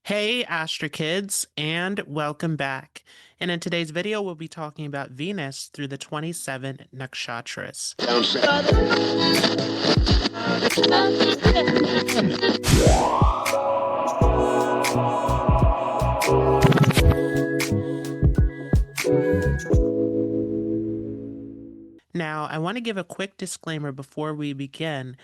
Hey, Astra Kids, and welcome back. And in today's video, we'll be talking about Venus through the 27 Nakshatras. Now, I want to give a quick disclaimer before we begin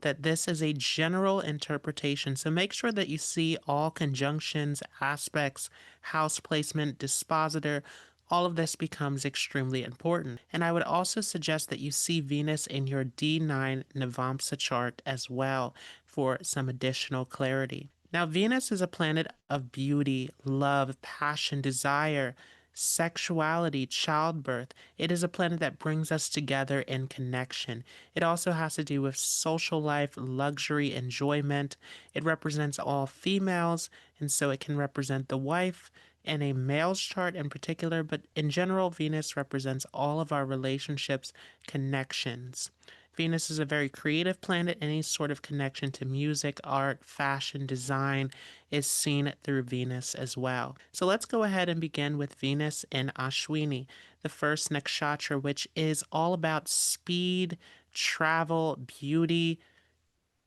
that this is a general interpretation, so make sure that you see all conjunctions, aspects, house placement, dispositor. All of this becomes extremely important. And I would also suggest that you see Venus in your D9 Navamsa chart as well for some additional clarity. Now, Venus is a planet of beauty, love, passion, desire, sexuality, childbirth. It is a planet that brings us together in connection. It also has to do with social life, luxury, enjoyment. It represents all females, and so it can represent the wife in a male's chart in particular, but in general, Venus represents all of our relationships, connections. Venus is a very creative planet. Any sort of connection to music, art, fashion, design is seen through Venus as well. So let's go ahead and begin with Venus in Ashwini, the first nakshatra, which is all about speed, travel, beauty.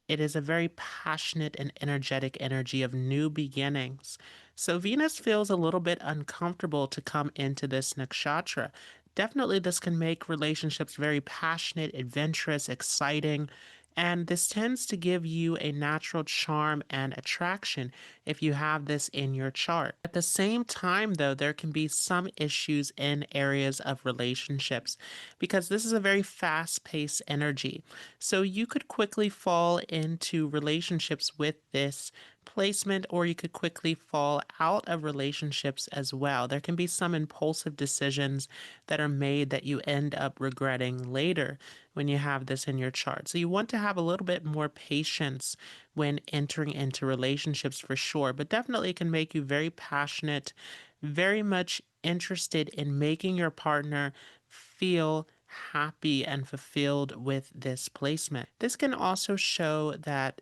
It is a very passionate and energetic energy of new beginnings. So Venus feels a little bit uncomfortable to come into this nakshatra. Definitely, this can make relationships very passionate, adventurous, exciting, and this tends to give you a natural charm and attraction if you have this in your chart. At the same time, though, there can be some issues in areas of relationships because this is a very fast paced energy. So you could quickly fall into relationships with this placement, or you could quickly fall out of relationships as well. There can be some impulsive decisions that are made that you end up regretting later when you have this in your chart. So you want to have a little bit more patience when entering into relationships for sure, but definitely it can make you very passionate, very much interested in making your partner feel happy and fulfilled with this placement. This can also show that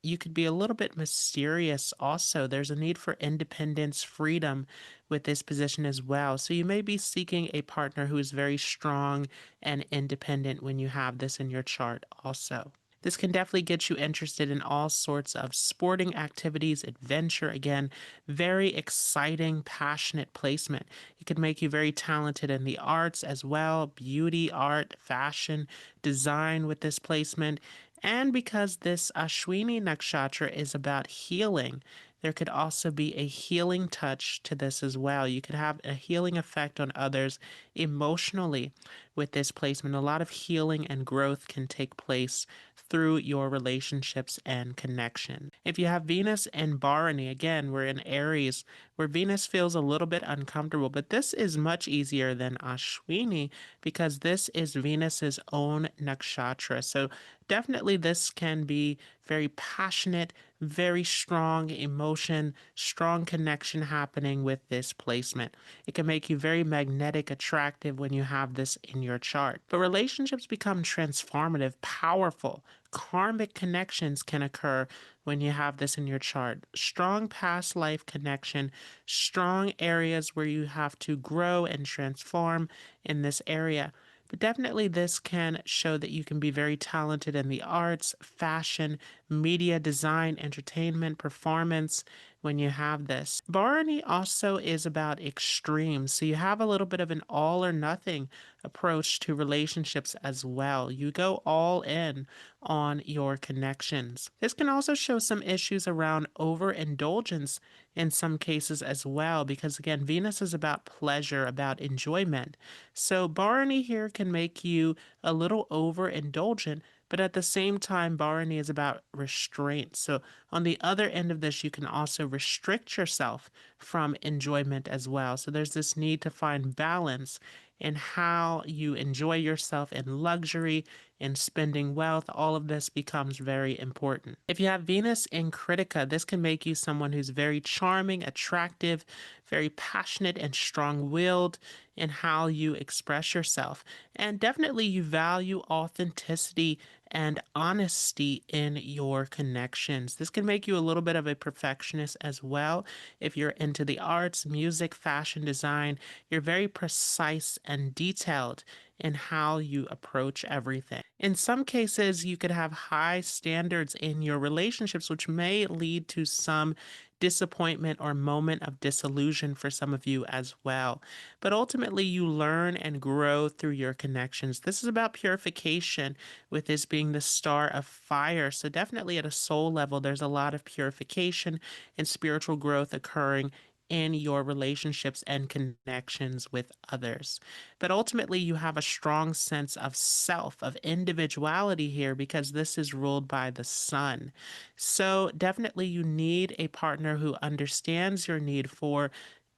you could be a little bit mysterious also. There's a need for independence, freedom with this position as well. So you may be seeking a partner who is very strong and independent when you have this in your chart also. This can definitely get you interested in all sorts of sporting activities, adventure. Again, very exciting, passionate placement. It could make you very talented in the arts as well, beauty, art, fashion, design with this placement. And because this Ashwini nakshatra is about healing, there could also be a healing touch to this as well. You could have a healing effect on others emotionally with this placement. A lot of healing and growth can take place through your relationships and connection. If you have Venus and Bharani, again, we're in Aries, where Venus feels a little bit uncomfortable, but this is much easier than Ashwini because this is Venus's own nakshatra. So definitely this can be very passionate, very strong emotion, strong connection happening with this placement. It can make you very magnetic, attractive when you have this in your chart. But relationships become transformative, powerful. Karmic connections can occur when you have this in your chart. Strong past life connection, strong areas where you have to grow and transform in this area. But definitely, this can show that you can be very talented in the arts, fashion, media, design, entertainment, performance when you have this. Bharani also is about extremes. So you have a little bit of an all or nothing approach to relationships as well. You go all in on your connections. This can also show some issues around overindulgence in some cases as well, because again, Venus is about pleasure, about enjoyment. So Bharani here can make you a little overindulgent, but at the same time, Bharani is about restraint. So on the other end of this, you can also restrict yourself from enjoyment as well. So there's this need to find balance in how you enjoy yourself in luxury, in spending wealth. All of this becomes very important. If you have Venus in Krittika, this can make you someone who's very charming, attractive, very passionate, and strong-willed in how you express yourself. And definitely you value authenticity and honesty in your connections. This can make you a little bit of a perfectionist as well. If you're into the arts, music, fashion, design, you're very precise and detailed in how you approach everything. In some cases, you could have high standards in your relationships, which may lead to some disappointment or moment of disillusion for some of you as well. But ultimately, you learn and grow through your connections. This is about purification, with this being the star of fire. So, definitely at a soul level, there's a lot of purification and spiritual growth occurring in your relationships and connections with others. But ultimately, you have a strong sense of self, of individuality here, because this is ruled by the sun. So, definitely, you need a partner who understands your need for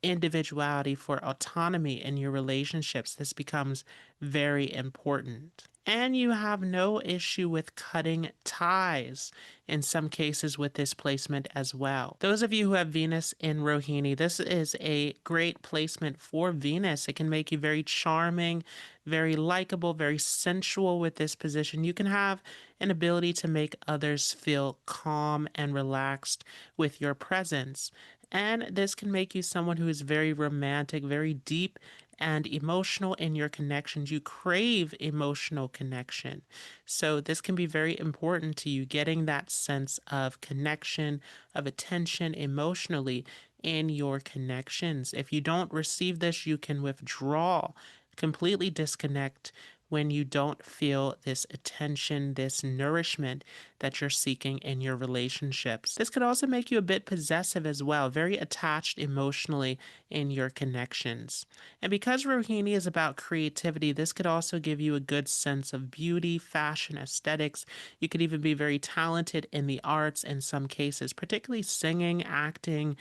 individuality, for autonomy in your relationships. This becomes very important. And you have no issue with cutting ties in some cases with this placement as well. Those of you who have Venus in Rohini, this is a great placement for Venus. It can make you very charming, very likable, very sensual with this position. You can have an ability to make others feel calm and relaxed with your presence. And this can make you someone who is very romantic, very deep and emotional in your connections. You crave emotional connection. So, this can be very important to you, getting that sense of connection, of attention emotionally in your connections. If you don't receive this, you can withdraw, completely disconnect when you don't feel this attention, this nourishment that you're seeking in your relationships. This could also make you a bit possessive as well, very attached emotionally in your connections. And because Rohini is about creativity, this could also give you a good sense of beauty, fashion, aesthetics. You could even be very talented in the arts in some cases, particularly singing, acting,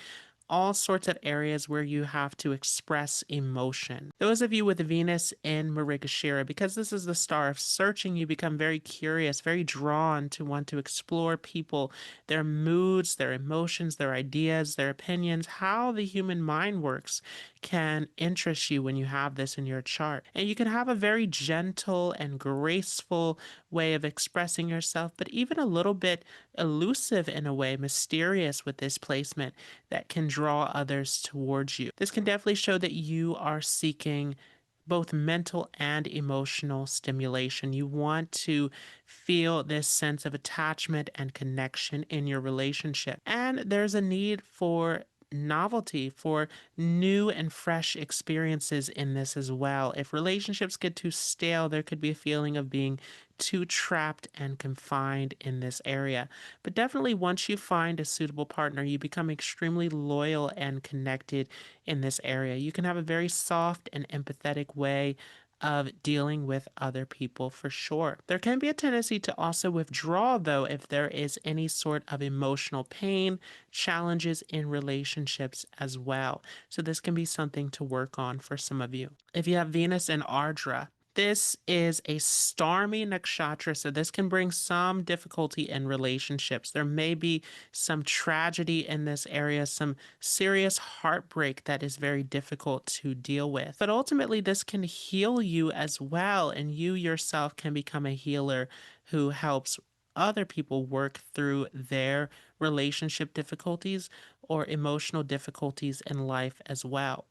all sorts of areas where you have to express emotion. Those of you with Venus in Mrigashira, because this is the star of searching, you become very curious, very drawn to want to explore people, their moods, their emotions, their ideas, their opinions, how the human mind works can interest you when you have this in your chart. And you can have a very gentle and graceful way of expressing yourself, but even a little bit elusive in a way, mysterious with this placement that can draw others towards you. This can definitely show that you are seeking both mental and emotional stimulation. You want to feel this sense of attachment and connection in your relationship. And there's a need for novelty, for new and fresh experiences in this as well. If relationships get too stale, there could be a feeling of being too trapped and confined in this area. But definitely, once you find a suitable partner, you become extremely loyal and connected in this area. You can have a very soft and empathetic way of dealing with other people for sure. There can be a tendency to also withdraw, though, if there is any sort of emotional pain, challenges in relationships as well. So, this can be something to work on for some of you. If you have Venus in Ardra, this is a stormy nakshatra, so this can bring some difficulty in relationships. There may be some tragedy in this area, some serious heartbreak that is very difficult to deal with. But ultimately, this can heal you as well, and you yourself can become a healer who helps other people work through their relationship difficulties or emotional difficulties in life as well.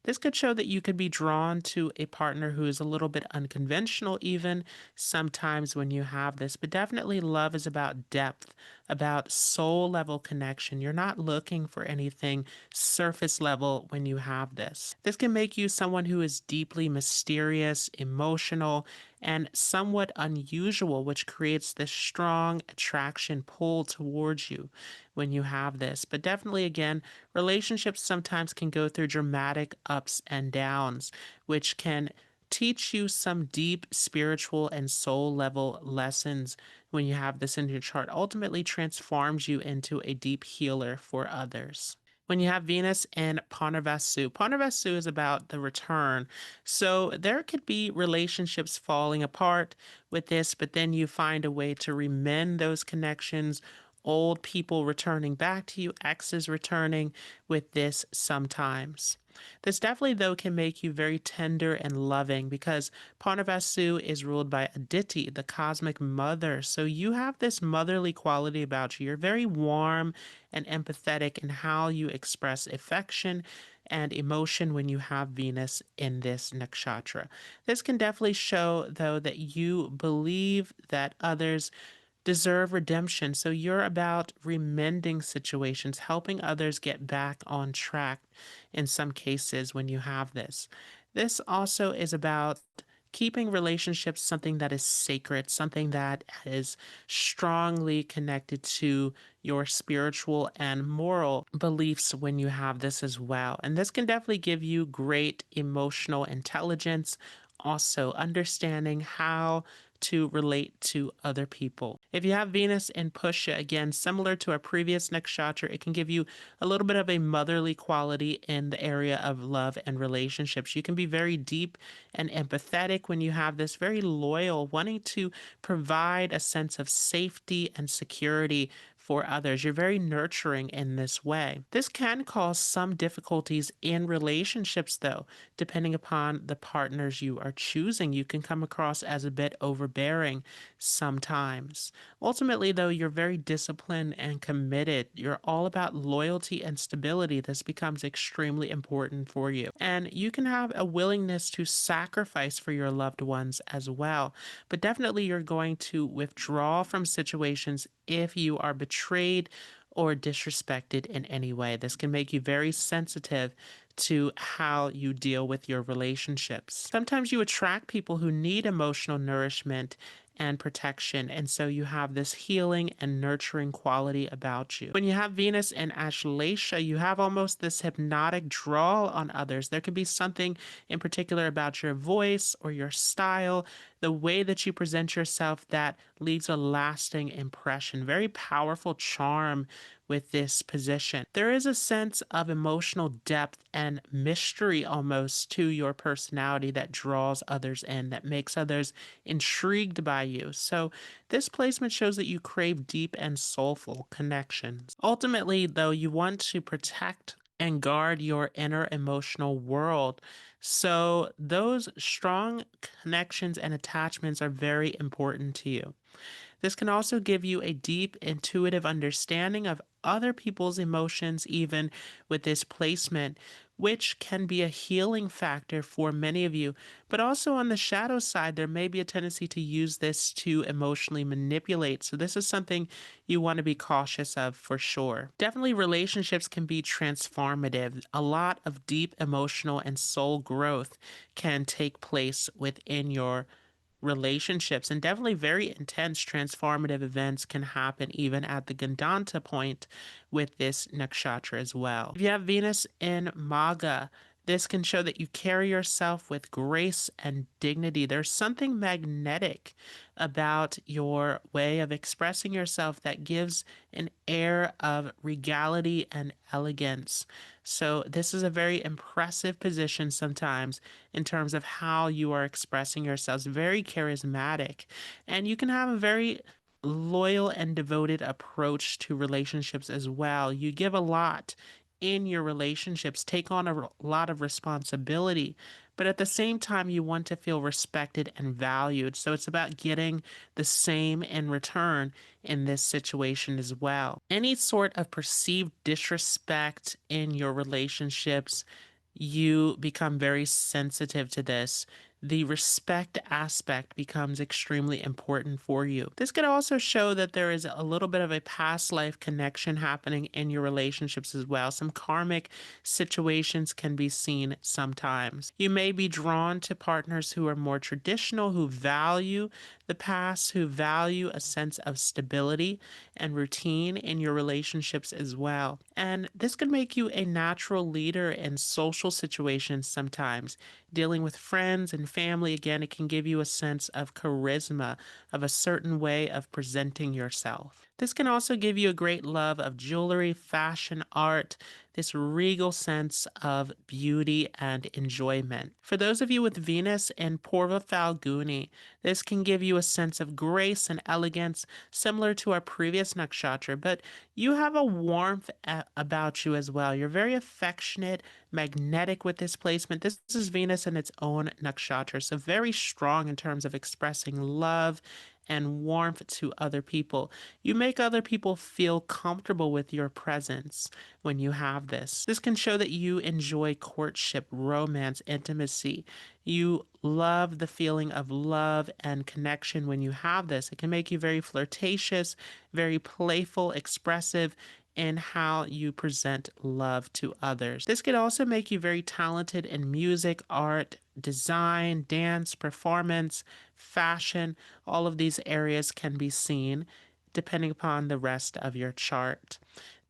This could show that you could be drawn to a partner who is a little bit unconventional, even sometimes when you have this. But definitely, love is about depth, about soul level connection. You're not looking for anything surface level when you have this. This can make you someone who is deeply mysterious, emotional, and somewhat unusual, which creates this strong attraction pull towards you when you have this. But definitely, again, relationships sometimes can go through dramatic ups and downs, which can teach you some deep spiritual and soul level lessons when you have this in your chart. Ultimately, transforms you into a deep healer for others. When you have Venus in Punarvasu, Punarvasu is about the return. So there could be relationships falling apart with this, but then you find a way to remend those connections, old people returning back to you, exes returning with this sometimes. This definitely, though, can make you very tender and loving because Punarvasu is ruled by Aditi, the cosmic mother. So you have this motherly quality about you. You're very warm and empathetic in how you express affection and emotion when you have Venus in this nakshatra. This can definitely show, though, that you believe that others deserve redemption. So you're about remending situations, helping others get back on track in some cases when you have this. This also is about keeping relationships something that is sacred, something that is strongly connected to your spiritual and moral beliefs when you have this as well. And this can definitely give you great emotional intelligence, also understanding how to relate to other people. If you have Venus in Pushya, again, similar to our previous nakshatra, it can give you a little bit of a motherly quality in the area of love and relationships. You can be very deep and empathetic when you have this, very loyal, wanting to provide a sense of safety and security for others. You're very nurturing in this way. This can cause some difficulties in relationships, though, depending upon the partners you are choosing. You can come across as a bit overbearing sometimes. Ultimately, though, you're very disciplined and committed. You're all about loyalty and stability. This becomes extremely important for you. And you can have a willingness to sacrifice for your loved ones as well. But definitely, you're going to withdraw from situations if you are betrayed or disrespected in any way. This can make you very sensitive to how you deal with your relationships. Sometimes you attract people who need emotional nourishment and protection, and so you have this healing and nurturing quality about you. When you have Venus and Ashlesha, you have almost this hypnotic draw on others. There could be something in particular about your voice or your style, the way that you present yourself that leaves a lasting impression. Very powerful charm with this position. There is a sense of emotional depth and mystery almost to your personality that draws others in, that makes others intrigued by you. So this placement shows that you crave deep and soulful connections. Ultimately, though, you want to protect and guard your inner emotional world. So those strong connections and attachments are very important to you. This can also give you a deep intuitive understanding of other people's emotions, even with this placement, which can be a healing factor for many of you. But also on the shadow side, there may be a tendency to use this to emotionally manipulate. So this is something you want to be cautious of for sure. Definitely relationships can be transformative. A lot of deep emotional and soul growth can take place within your relationships, and definitely very intense transformative events can happen even at the Gandanta point with this nakshatra as well. If you have Venus in Magha, this can show that you carry yourself with grace and dignity. There's something magnetic about your way of expressing yourself that gives an air of regality and elegance. So, this is a very impressive position sometimes in terms of how you are expressing yourselves. Very charismatic. And you can have a very loyal and devoted approach to relationships as well. You give a lot in your relationships, take on a lot of responsibility, but at the same time, you want to feel respected and valued. So it's about getting the same in return in this situation as well. Any sort of perceived disrespect in your relationships, you become very sensitive to this. The respect aspect becomes extremely important for you. This could also show that there is a little bit of a past life connection happening in your relationships as well. Some karmic situations can be seen sometimes. You may be drawn to partners who are more traditional, who value the past, who value a sense of stability and routine in your relationships as well. And this could make you a natural leader in social situations sometimes. Dealing with friends and family, again, it can give you a sense of charisma, of a certain way of presenting yourself. This can also give you a great love of jewelry, fashion, art, this regal sense of beauty and enjoyment. For those of you with Venus in Purva Phalguni, this can give you a sense of grace and elegance similar to our previous nakshatra, but you have a warmth about you as well. You're very affectionate, magnetic with this placement. This is Venus in its own nakshatra, so very strong in terms of expressing love and warmth to other people. You make other people feel comfortable with your presence when you have this. This can show that you enjoy courtship, romance, intimacy. You love the feeling of love and connection when you have this. It can make you very flirtatious, very playful, expressive in how you present love to others. This could also make you very talented in music, art, design, dance, performance, fashion. All of these areas can be seen depending upon the rest of your chart.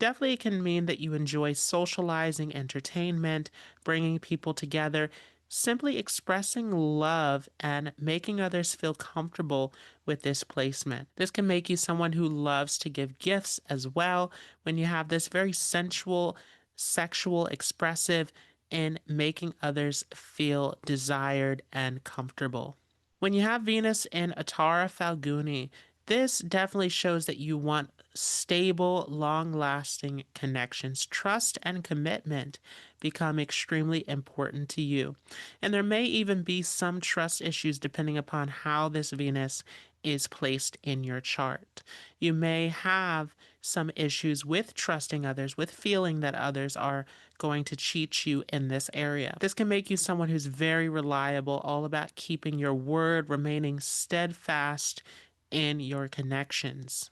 Definitely, it can mean that you enjoy socializing, entertainment, bringing people together, simply expressing love and making others feel comfortable with this placement. This can make you someone who loves to give gifts as well when you have this very sensual, sexual, expressive in making others feel desired and comfortable. When you have Venus in Uttara Phalguni, this definitely shows that you want stable, long lasting connections. Trust and commitment become extremely important to you. And there may even be some trust issues depending upon how this Venus is placed in your chart. You may have some issues with trusting others, with feeling that others are going to cheat you in this area. This can make you someone who's very reliable, all about keeping your word, remaining steadfast in your connections.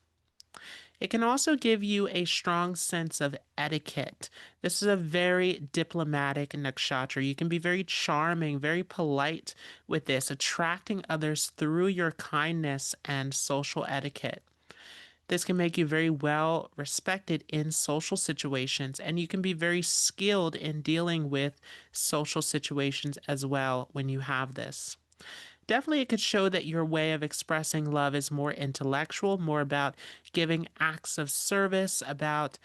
It can also give you a strong sense of etiquette. This is a very diplomatic nakshatra. You can be very charming, very polite with this, attracting others through your kindness and social etiquette. This can make you very well respected in social situations, and you can be very skilled in dealing with social situations as well when you have this. Definitely, it could show that your way of expressing love is more intellectual, more about giving acts of service, about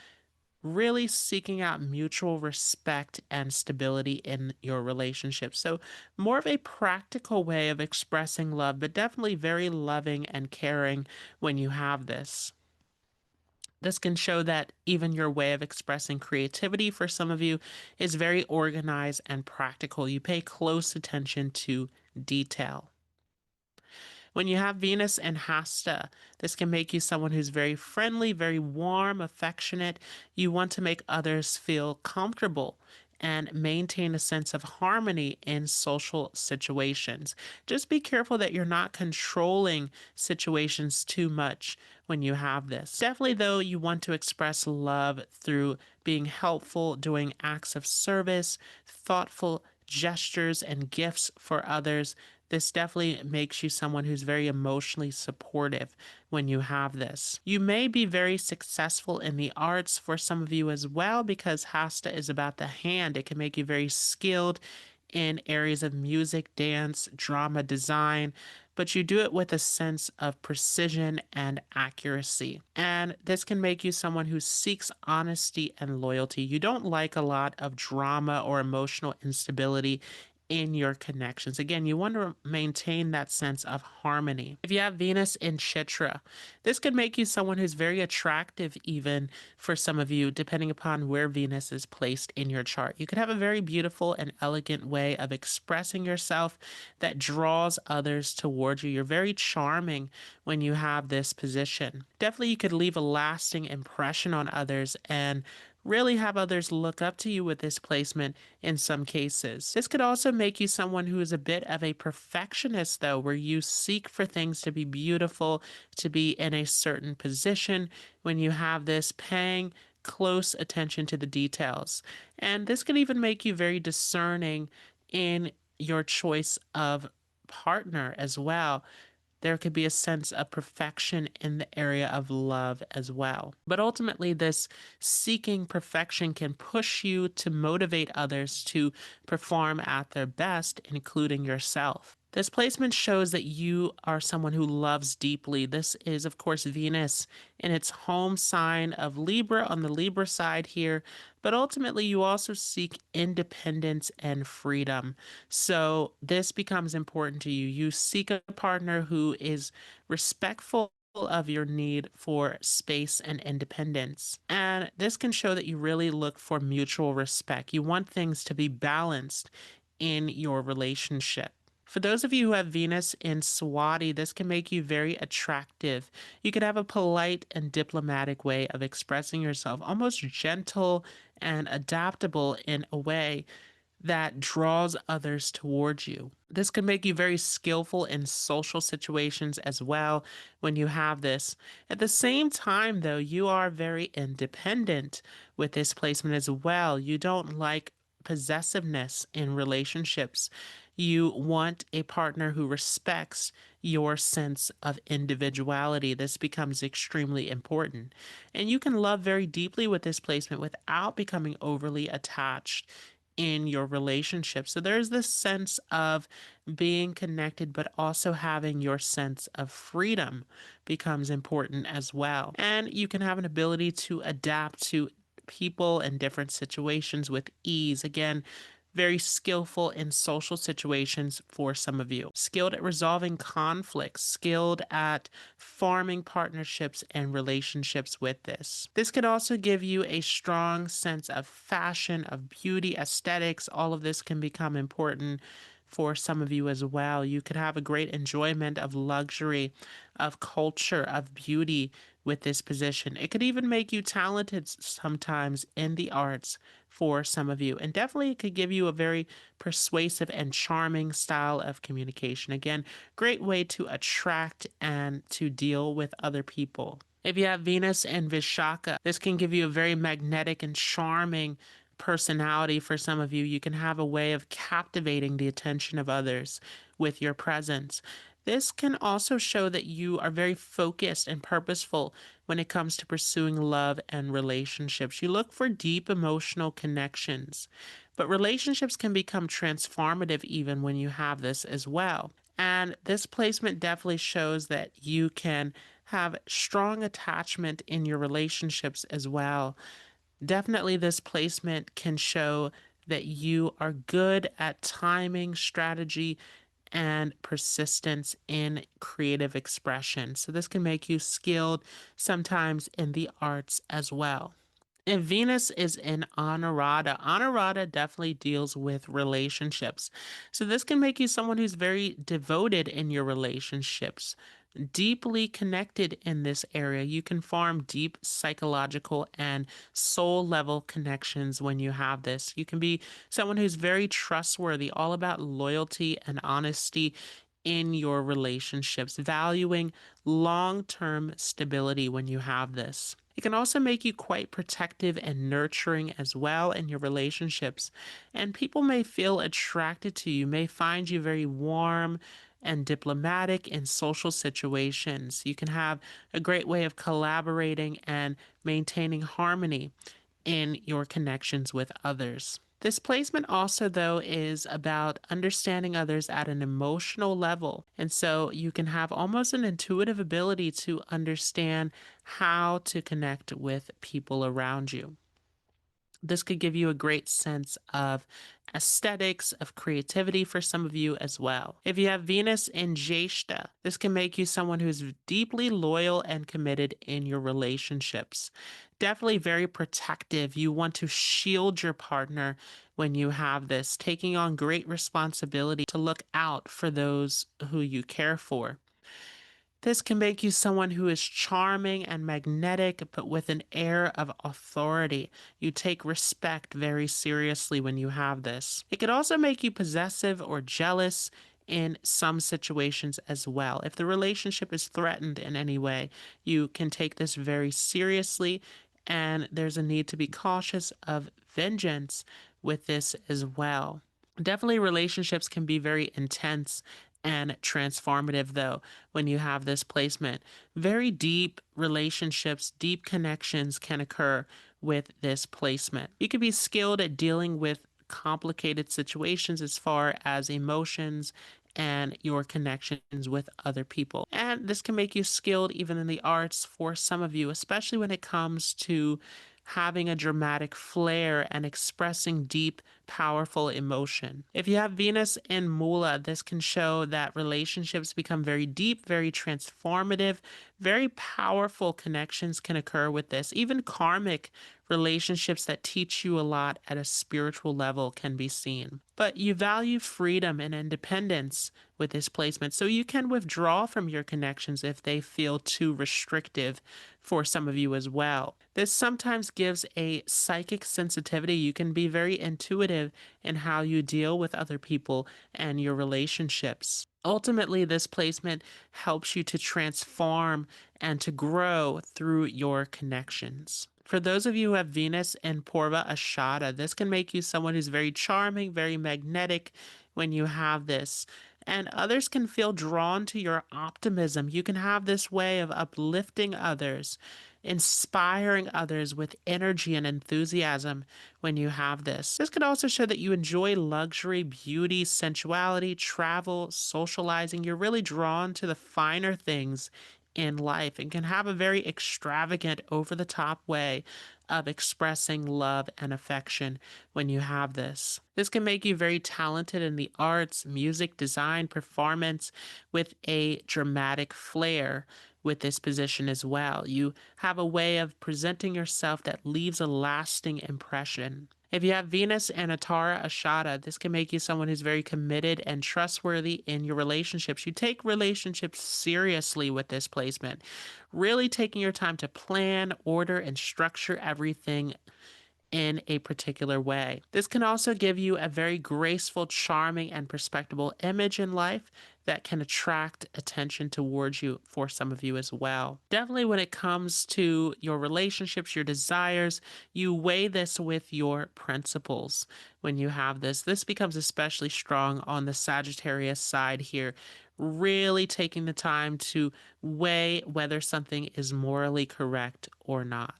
really seeking out mutual respect and stability in your relationship. So, more of a practical way of expressing love, but definitely very loving and caring when you have this. This can show that even your way of expressing creativity for some of you is very organized and practical. You pay close attention to detail. When you have Venus and Hasta, this can make you someone who's very friendly, very warm, affectionate. You want to make others feel comfortable and maintain a sense of harmony in social situations. Just be careful that you're not controlling situations too much when you have this. Definitely, though, you want to express love through being helpful, doing acts of service, thoughtful gestures and gifts for others. This definitely makes you someone who's very emotionally supportive when you have this. You may be very successful in the arts for some of you as well, because Hasta is about the hand. It can make you very skilled in areas of music, dance, drama, design, but you do it with a sense of precision and accuracy. And this can make you someone who seeks honesty and loyalty. You don't like a lot of drama or emotional instability in your connections. Again, you want to maintain that sense of harmony. If you have Venus in Chitra, this could make you someone who's very attractive, even for some of you, depending upon where Venus is placed in your chart. You could have a very beautiful and elegant way of expressing yourself that draws others towards you. You're very charming when you have this position. Definitely, you could leave a lasting impression on others and really have others look up to you with this placement in some cases. This could also make you someone who is a bit of a perfectionist, though, where you seek for things to be beautiful, to be in a certain position when you have this, paying close attention to the details. And this could even make you very discerning in your choice of partner as well. There could be a sense of perfection in the area of love as well. But ultimately, this seeking perfection can push you to motivate others to perform at their best, including yourself. This placement shows that you are someone who loves deeply. This is, of course, Venus in its home sign of Libra on the Libra side here, but ultimately you also seek independence and freedom. So this becomes important to you. You seek a partner who is respectful of your need for space and independence. And this can show that you really look for mutual respect. You want things to be balanced in your relationship. For those of you who have Venus in Swati, this can make you very attractive. You could have a polite and diplomatic way of expressing yourself, almost gentle and adaptable in a way that draws others towards you. This can make you very skillful in social situations as well when you have this. At the same time, though, you are very independent with this placement as well. You don't like possessiveness in relationships. You want a partner who respects your sense of individuality. This becomes extremely important. And you can love very deeply with this placement without becoming overly attached in your relationship. So there's this sense of being connected, but also having your sense of freedom becomes important as well. And you can have an ability to adapt to people and different situations with ease. Again, very skillful in social situations for some of you, skilled at resolving conflicts, skilled at forming partnerships and relationships with this. This could also give you a strong sense of fashion, of beauty, aesthetics. All of this can become important for some of you as well. You could have a great enjoyment of luxury, of culture, of beauty with this position. It could even make you talented sometimes in the arts for some of you. And definitely it could give you a very persuasive and charming style of communication. Again, great way to attract and to deal with other people. If you have Venus and Vishakha, this can give you a very magnetic and charming personality for some of you. You can have a way of captivating the attention of others with your presence. This can also show that you are very focused and purposeful when it comes to pursuing love and relationships. You look for deep emotional connections, but relationships can become transformative even when you have this as well. And this placement definitely shows that you can have strong attachment in your relationships as well. Definitely, this placement can show that you are good at timing, strategy, and persistence in creative expression. So, this can make you skilled sometimes in the arts as well. And Venus is in Anuradha. Anuradha definitely deals with relationships. So this can make you someone who's very devoted in your relationships, deeply connected in this area. You can form deep psychological and soul level connections when you have this. You can be someone who's very trustworthy, all about loyalty and honesty in your relationships, valuing long term stability when you have this. It can also make you quite protective and nurturing as well in your relationships. And people may feel attracted to you, may find you very warm and diplomatic in social situations. You can have a great way of collaborating and maintaining harmony in your connections with others. This placement also, though, is about understanding others at an emotional level. And so you can have almost an intuitive ability to understand how to connect with people around you. This could give you a great sense of aesthetics, of creativity for some of you as well. If you have Venus in Jyeshtha, this can make you someone who's deeply loyal and committed in your relationships. Definitely very protective. You want to shield your partner when you have this, taking on great responsibility to look out for those who you care for. This can make you someone who is charming and magnetic, but with an air of authority. You take respect very seriously when you have this. It could also make you possessive or jealous in some situations as well. If the relationship is threatened in any way, you can take this very seriously, and there's a need to be cautious of vengeance with this as well. Definitely, relationships can be very intense and transformative, though, when you have this placement. Very deep relationships, deep connections can occur with this placement. You could be skilled at dealing with complicated situations as far as emotions and your connections with other people. And this can make you skilled even in the arts for some of you, especially when it comes to having a dramatic flair and expressing deep, powerful emotion. If you have Venus in Moola, this can show that relationships become very deep, very transformative, very powerful connections can occur with this. Even karmic relationships that teach you a lot at a spiritual level can be seen. But you value freedom and independence with this placement, so you can withdraw from your connections if they feel too restrictive for some of you as well. This sometimes gives a psychic sensitivity. You can be very intuitive in how you deal with other people and your relationships. Ultimately, this placement helps you to transform and to grow through your connections. For those of you who have Venus in Purva Ashadha, this can make you someone who's very charming, very magnetic when you have this. And others can feel drawn to your optimism. You can have this way of uplifting others, inspiring others with energy and enthusiasm when you have this. This could also show that you enjoy luxury, beauty, sensuality, travel, socializing. You're really drawn to the finer things in life and can have a very extravagant, over the top way of expressing love and affection when you have this. This can make you very talented in the arts, music, design, performance with a dramatic flair with this position as well. You have a way of presenting yourself that leaves a lasting impression. If you have Venus and Uttara Ashadha, this can make you someone who's very committed and trustworthy in your relationships. You take relationships seriously with this placement, really taking your time to plan, order, and structure everything in a particular way. This can also give you a very graceful, charming, and respectable image in life that can attract attention towards you for some of you as well. Definitely when it comes to your relationships, your desires, you weigh this with your principles when you have this. This becomes especially strong on the Sagittarius side here, really taking the time to weigh whether something is morally correct or not.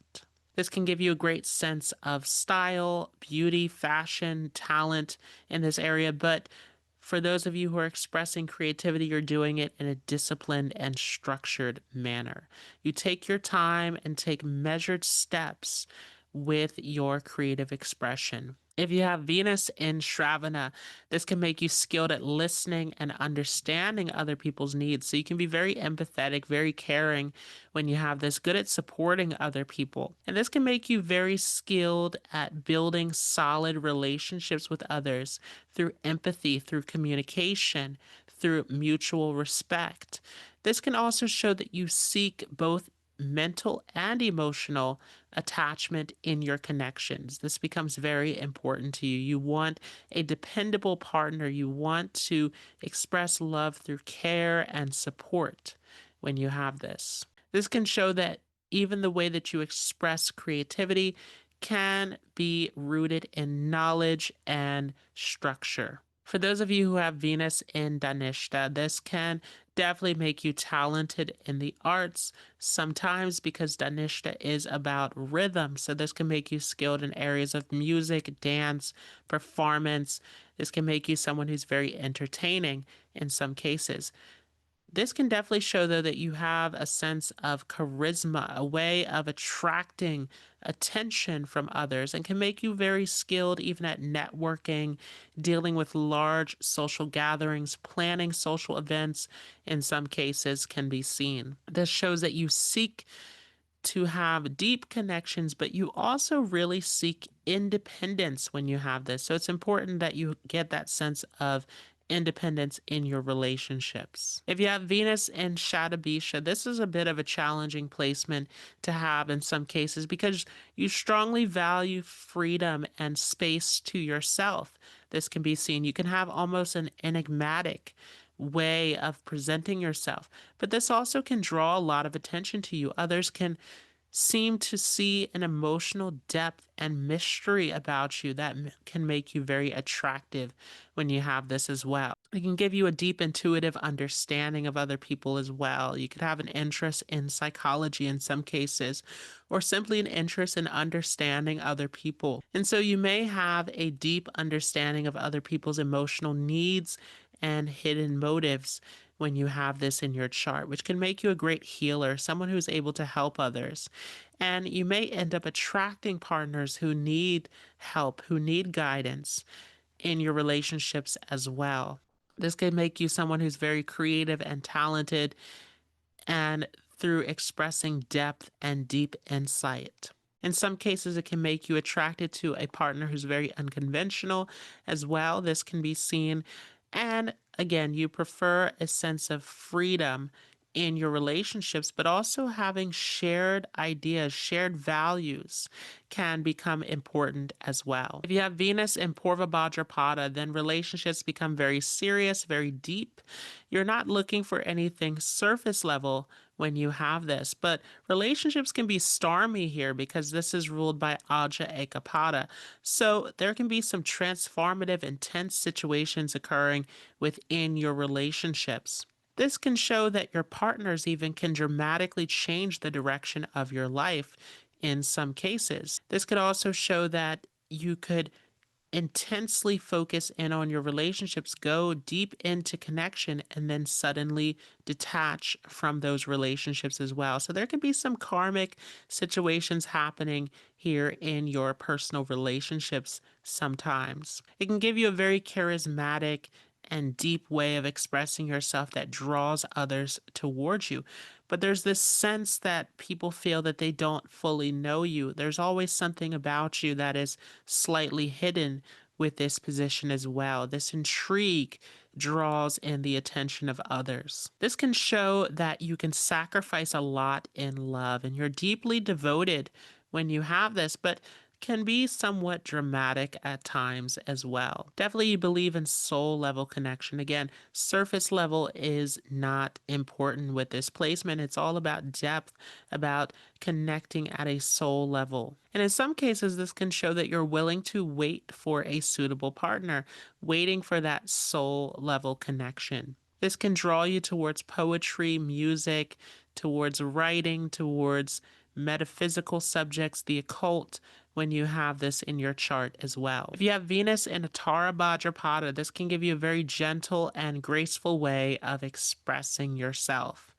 This can give you a great sense of style, beauty, fashion, talent in this area, but for those of you who are expressing creativity, you're doing it in a disciplined and structured manner. You take your time and take measured steps with your creative expression. If you have Venus in Shravana, this can make you skilled at listening and understanding other people's needs. So you can be very empathetic, very caring when you have this, good at supporting other people. And this can make you very skilled at building solid relationships with others through empathy, through communication, through mutual respect. This can also show that you seek both mental and emotional attachment in your connections. This becomes very important to you. You want a dependable partner. You want to express love through care and support when you have this. This can show that even the way that you express creativity can be rooted in knowledge and structure. For those of you who have Venus in Dhanishta, this can definitely make you talented in the arts, sometimes because Dhanishta is about rhythm. So this can make you skilled in areas of music, dance, performance. This can make you someone who's very entertaining in some cases. This can definitely show, though, that you have a sense of charisma, a way of attracting attention from others, and can make you very skilled even at networking, dealing with large social gatherings, planning social events, in some cases, can be seen. This shows that you seek to have deep connections, but you also really seek independence when you have this. So it's important that you get that sense of independence in your relationships. If you have Venus in Shatabhisha, this is a bit of a challenging placement to have in some cases because you strongly value freedom and space to yourself. This can be seen. You can have almost an enigmatic way of presenting yourself, but this also can draw a lot of attention to you. Others can seem to see an emotional depth and mystery about you that can make you very attractive when you have this as well. It can give you a deep intuitive understanding of other people as well. You could have an interest in psychology in some cases, or simply an interest in understanding other people. And so you may have a deep understanding of other people's emotional needs and hidden motives when you have this in your chart, which can make you a great healer, someone who's able to help others. And you may end up attracting partners who need help, who need guidance in your relationships as well. This can make you someone who's very creative and talented, and through expressing depth and deep insight. In some cases, it can make you attracted to a partner who's very unconventional as well. This can be seen. And again, you prefer a sense of freedom in your relationships, but also having shared ideas, shared values can become important as well. If you have Venus in Purva Bhadrapada, then relationships become very serious, very deep. You're not looking for anything surface level when you have this, but relationships can be stormy here because this is ruled by Aja Ekapada. So there can be some transformative, intense situations occurring within your relationships. This can show that your partners even can dramatically change the direction of your life in some cases. This could also show that you could intensely focus in on your relationships, go deep into connection, and then suddenly detach from those relationships as well. So there can be some karmic situations happening here in your personal relationships sometimes. It can give you a very charismatic and deep way of expressing yourself that draws others towards you. But there's this sense that people feel that they don't fully know you. There's always something about you that is slightly hidden with this position as well. This intrigue draws in the attention of others. This can show that you can sacrifice a lot in love and you're deeply devoted when you have this, but can be somewhat dramatic at times as well. Definitely, you believe in soul level connection. Again, surface level is not important with this placement. It's all about depth, about connecting at a soul level. And in some cases, this can show that you're willing to wait for a suitable partner, waiting for that soul level connection. This can draw you towards poetry, music, towards writing, towards metaphysical subjects, the occult, when you have this in your chart as well. If you have Venus in Uttara Bhadrapada, this can give you a very gentle and graceful way of expressing yourself.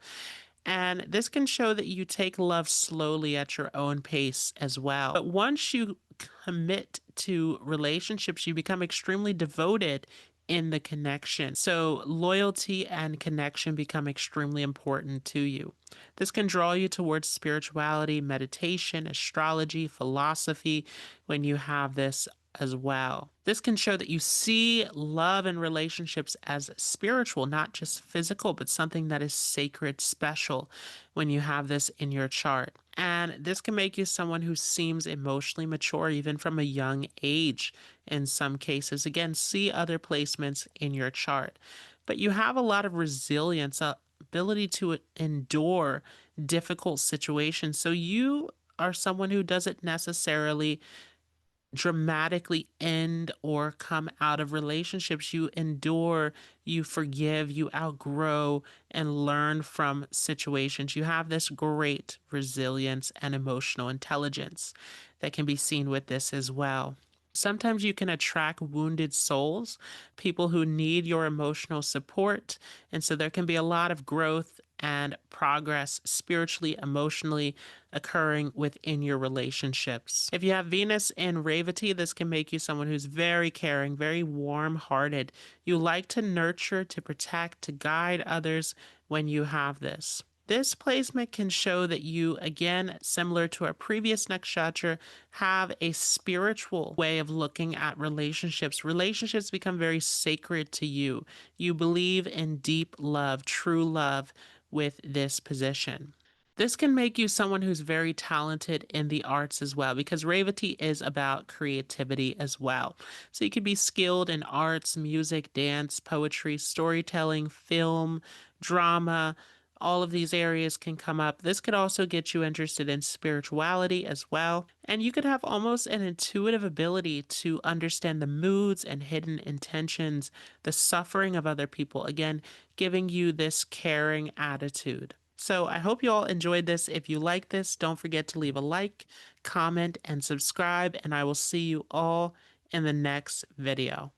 And this can show that you take love slowly at your own pace as well. But once you commit to relationships, you become extremely devoted in the connection. So loyalty and connection become extremely important to you. This can draw you towards spirituality, meditation, astrology, philosophy when you have this as well. This can show that you see love and relationships as spiritual, not just physical, but something that is sacred, special when you have this in your chart. And this can make you someone who seems emotionally mature even from a young age in some cases. Again, see other placements in your chart. But you have a lot of resilience, ability to endure difficult situations. So you are someone who doesn't necessarily dramatically end or come out of relationships. You endure, you forgive, you outgrow and learn from situations. You have this great resilience and emotional intelligence that can be seen with this as well. Sometimes you can attract wounded souls, people who need your emotional support. And so there can be a lot of growth and progress spiritually, emotionally occurring within your relationships. If you have Venus in Revati, this can make you someone who's very caring, very warm-hearted. You like to nurture, to protect, to guide others when you have this. This placement can show that you, again, similar to our previous nakshatra, have a spiritual way of looking at relationships. Relationships become very sacred to you. You believe in deep love, true love with this position. This can make you someone who's very talented in the arts as well, because Revati is about creativity as well. So you could be skilled in arts, music, dance, poetry, storytelling, film, drama. All of these areas can come up. This could also get you interested in spirituality as well. And you could have almost an intuitive ability to understand the moods and hidden intentions, the suffering of other people. Again, giving you this caring attitude. So I hope you all enjoyed this. If you like this, don't forget to leave a like, comment, and subscribe. And I will see you all in the next video.